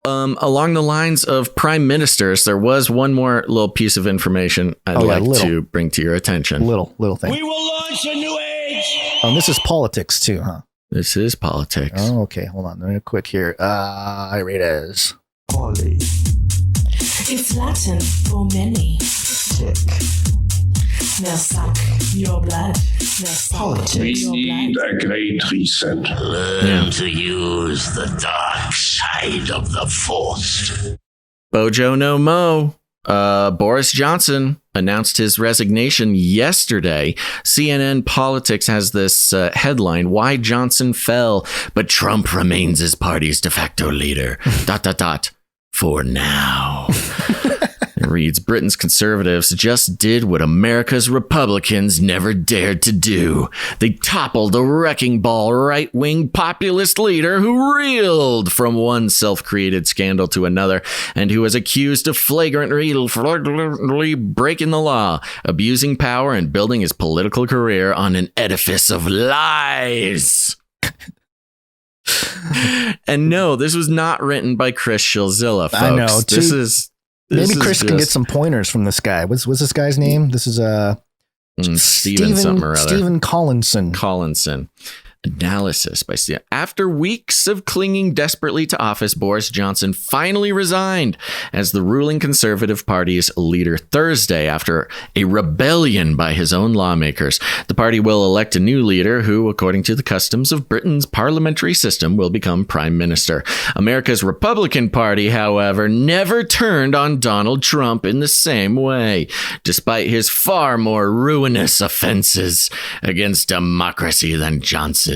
along the lines of prime ministers, there was one more little piece of information I'd like to bring to your attention. Little thing. We will launch a new age. This is politics too, huh? This is politics. Oh, okay. Hold on. Real quick here. Here it is. Polly. It's Latin for many. Tick. Now suck your blood. Politics. We need a great reset. Learn to use the dark side of the Force. Bojo no Mo. Boris Johnson announced his resignation yesterday. CNN Politics has this headline, "Why Johnson Fell, but Trump Remains his party's de facto leader. ... For now." It reads, Britain's conservatives just did what America's Republicans never dared to do. They toppled a wrecking ball right-wing populist leader who reeled from one self-created scandal to another and who was accused of flagrantly breaking the law, abusing power, and building his political career on an edifice of lies. And no, this was not written by Chris Shilzilla, folks. I know. Maybe Chris can get some pointers from this guy. What's this guy's name? This is Stephen something or other. Stephen Collinson. Analysis by Steve. After weeks of clinging desperately to office, Boris Johnson finally resigned as the ruling Conservative Party's leader Thursday after a rebellion by his own lawmakers. The party will elect a new leader who, according to the customs of Britain's parliamentary system, will become prime minister. America's Republican Party, however, never turned on Donald Trump in the same way, despite his far more ruinous offenses against democracy than Johnson's.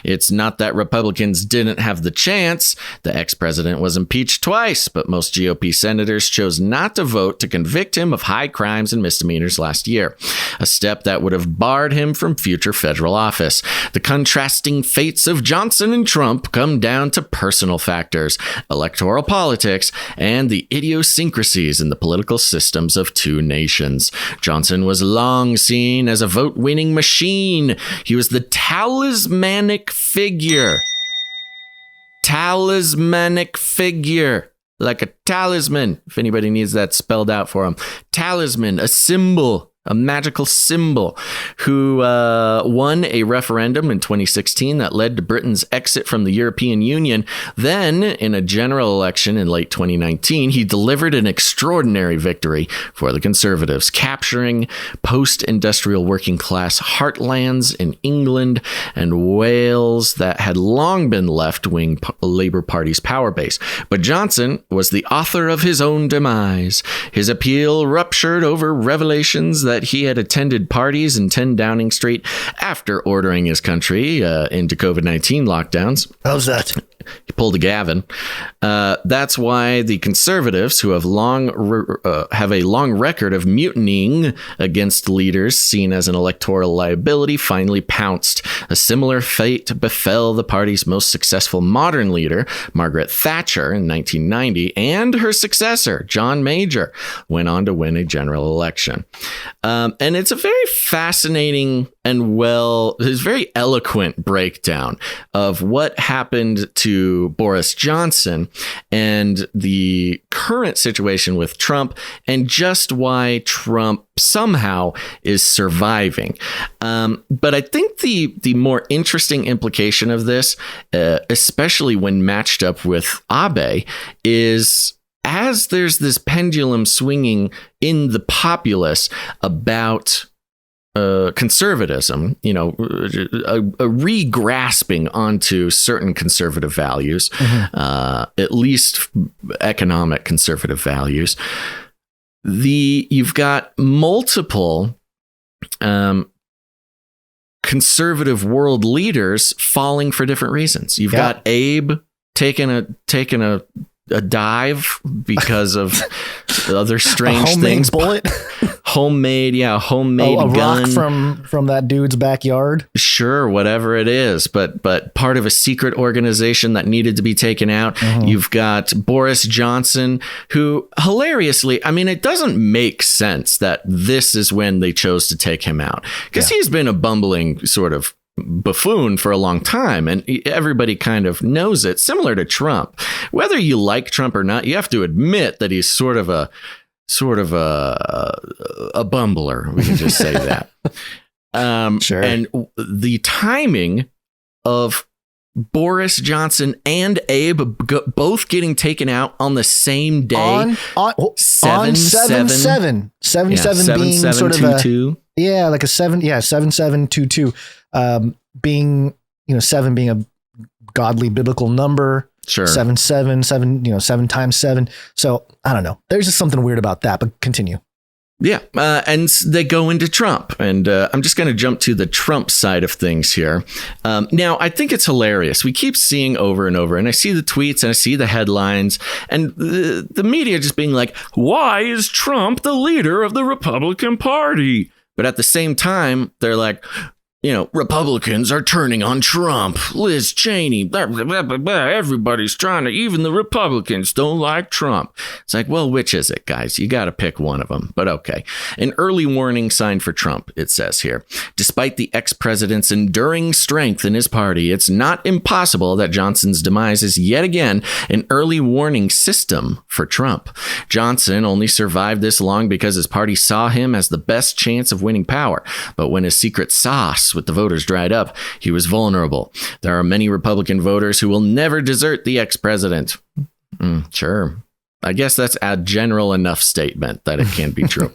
It's not that Republicans didn't have the chance. The ex-president was impeached twice, but most GOP senators chose not to vote to convict him of high crimes and misdemeanors last year, a step that would have barred him from future federal office. The contrasting fates of Johnson and Trump come down to personal factors, electoral politics, and the idiosyncrasies in the political systems of two nations. Johnson was long seen as a vote-winning machine. He was the talismanic figure, like a talisman, if anybody needs that spelled out for them. Talisman, a symbol, a magical symbol, who won a referendum in 2016 that led to Britain's exit from the European Union. Then, in a general election in late 2019, he delivered an extraordinary victory for the Conservatives, capturing post-industrial working-class heartlands in England and Wales that had long been left-wing Labour Party's power base. But Johnson was the author of his own demise. His appeal ruptured over revelations that he had attended parties in 10 Downing Street after ordering his country into COVID-19 lockdowns. How's that? He pulled a Gavin. That's why the Conservatives, who have a long record of mutinying against leaders seen as an electoral liability, finally pounced. A similar fate befell the party's most successful modern leader, Margaret Thatcher, in 1990, and her successor, John Major, went on to win a general election. And it's a very fascinating and it's very eloquent breakdown of what happened to Boris Johnson and the current situation with Trump and just why Trump somehow is surviving. But I think the more interesting implication of this, especially when matched up with Abe, is as there's this pendulum swinging in the populace about conservatism, a re-grasping onto certain conservative values, at least economic conservative values. You've got multiple conservative world leaders falling for different reasons. You've got Abe taking a dive because of other strange things. Bullet. Homemade gun. Rock from that dude's backyard. Sure, whatever it is, but part of a secret organization that needed to be taken out. You've got Boris Johnson, who hilariously, it doesn't make sense that this is when they chose to take him out, because he's been a bumbling sort of buffoon for a long time, and everybody kind of knows it, similar to Trump. Whether you like Trump or not, you have to admit that he's sort of a bumbler. We can just say that. Sure. And the timing of Boris Johnson and Abe both getting taken out on the same day on 7-7 being sort of like a 7722 being 7 being a godly biblical number. Sure. 7 7 times 7. So I don't know, there's just something weird about that, but continue. Yeah. And they go into Trump, and I'm just going to jump to the Trump side of things here. Now, I think it's hilarious. We keep seeing over and over, and I see the tweets and I see the headlines, and the media just being like, why is Trump the leader of the Republican Party? But at the same time, they're like, Republicans are turning on Trump, Liz Cheney, blah, blah, blah, blah, blah. Everybody's trying to, even the Republicans don't like Trump. It's like, well, which is it, guys? You got to pick one of them. But okay. An early warning sign for Trump, it says here. Despite the ex-president's enduring strength in his party, it's not impossible that Johnson's demise is yet again an early warning system for Trump. Johnson only survived this long because his party saw him as the best chance of winning power. But when his secret sauce with the voters dried up, he was vulnerable. There are many Republican voters who will never desert the ex-president. Sure. I guess that's a general enough statement that it can be true.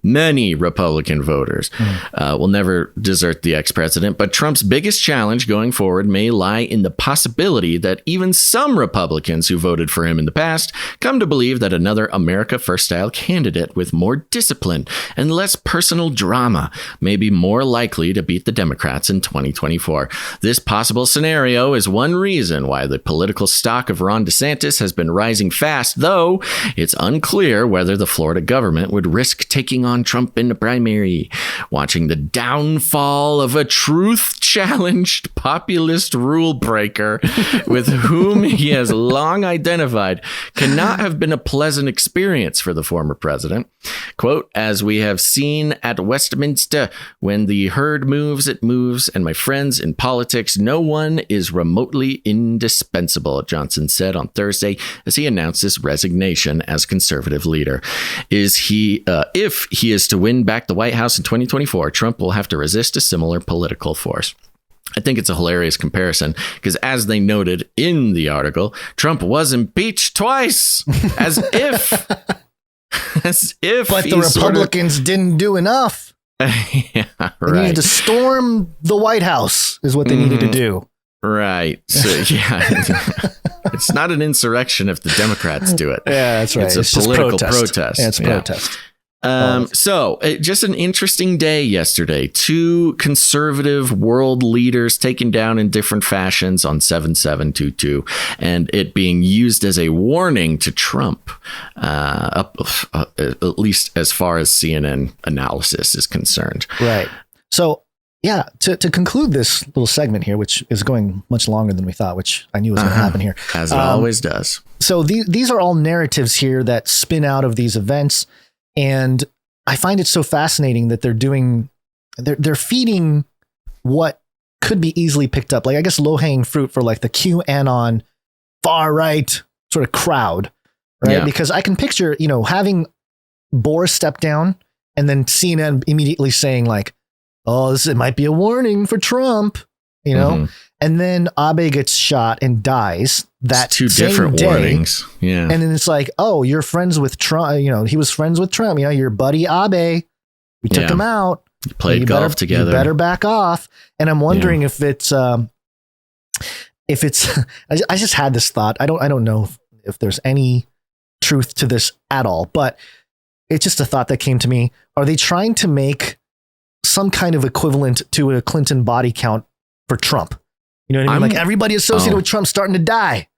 Many Republican voters will never desert the ex-president, but Trump's biggest challenge going forward may lie in the possibility that even some Republicans who voted for him in the past come to believe that another America First style candidate with more discipline and less personal drama may be more likely to beat the Democrats in 2024. This possible scenario is one reason why the political stock of Ron DeSantis has been rising fast, though it's unclear whether the Florida government would risk taking on Trump in the primary. Watching the downfall of a truth-challenged populist rule breaker with whom he has long identified cannot have been a pleasant experience for the former president. Quote, as we have seen at Westminster, when the herd moves, it moves, and my friends, in politics, no one is remotely indispensable, Johnson said on Thursday as he announced his resignation as conservative leader. If he is to win back the White House in 2024, Trump will have to resist a similar political force. I think it's a hilarious comparison because, as they noted in the article, Trump was impeached twice, as if. But the Republicans didn't do enough. Yeah, right. They needed to storm the White House is what they needed to do. Right. So, yeah. It's not an insurrection if the Democrats do it. Yeah, that's right. It's a political protest. Yeah, it's a protest. So just an interesting day yesterday. 2 conservative world leaders taken down in different fashions on 7/7/22, and it being used as a warning to Trump, at least as far as CNN analysis is concerned. Right. So, yeah, to conclude this little segment here, which is going much longer than we thought, which I knew was going to happen here. As it always does. So these are all narratives here that spin out of these events. And I find it so fascinating that they're feeding what could be easily picked up. Like, I guess low-hanging fruit for like the QAnon far right sort of crowd, right? Yeah. Because I can picture, having Boris step down and then CNN immediately saying like, oh, it might be a warning for Trump, and then Abe gets shot and dies. That's 2 different day. Warnings. Yeah. And then it's like, oh, you're friends with Trump. He was friends with Trump. Your buddy Abe, we took him out. You played golf together. You better back off. And I'm wondering if it's, I just had this thought. I don't know if there's any truth to this at all, but it's just a thought that came to me. Are they trying to make some kind of equivalent to a Clinton body count for Trump? You know what I mean? Like, everybody associated with Trump starting to die,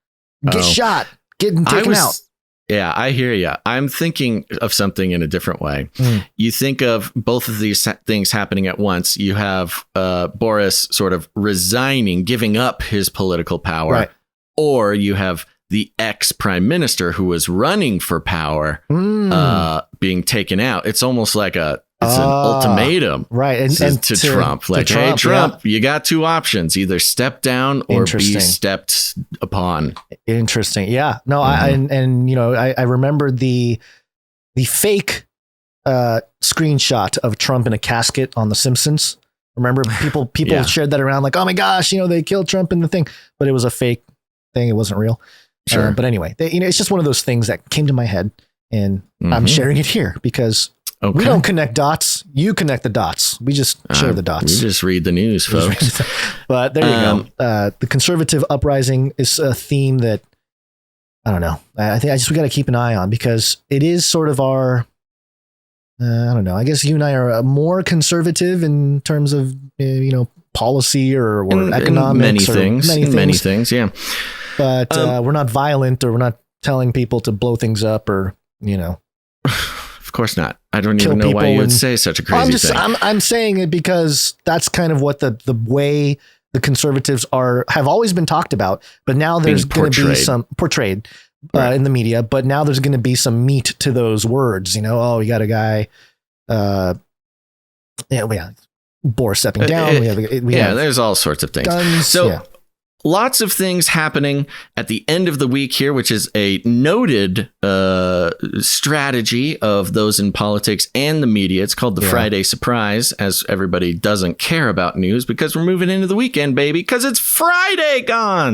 get shot, getting taken out. Yeah, I hear you. I'm thinking of something in a different way. You think of both of these things happening at once. You have Boris sort of resigning, giving up his political power, right. Or you have the ex-prime minister who was running for power being taken out. It's almost like a It's an ultimatum, right? And to Trump, like, hey, Trump, you got two options: either step down or be stepped upon. Interesting, yeah. No, I remember the fake screenshot of Trump in a casket on The Simpsons. Remember, people shared that around, like, oh my gosh, they killed Trump in the thing, but it was a fake thing; it wasn't real. Sure. But anyway, it's just one of those things that came to my head, and I'm sharing it here because. Okay. We don't connect dots. You connect the dots. We just share the dots. We just read the news, folks. But there you go. The conservative uprising is a theme that, I don't know. I think we got to keep an eye on because it is sort of our, I don't know. I guess you and I are more conservative in terms of, policy or economics. Many things, yeah. But we're not violent or we're not telling people to blow things up or, Of course not. I don't even know why you would say such a crazy thing. I'm saying it because that's kind of what the way the conservatives have always been talked about. But now there's going to be some portrayed in the media. But now there's going to be some meat to those words. We got a guy. Boris stepping down. There's all sorts of things. Guns, lots of things happening at the end of the week here, which is a noted strategy of those in politics and the media. It's called the Friday Surprise, as everybody doesn't care about news because we're moving into the weekend, baby, because it's Friday gone.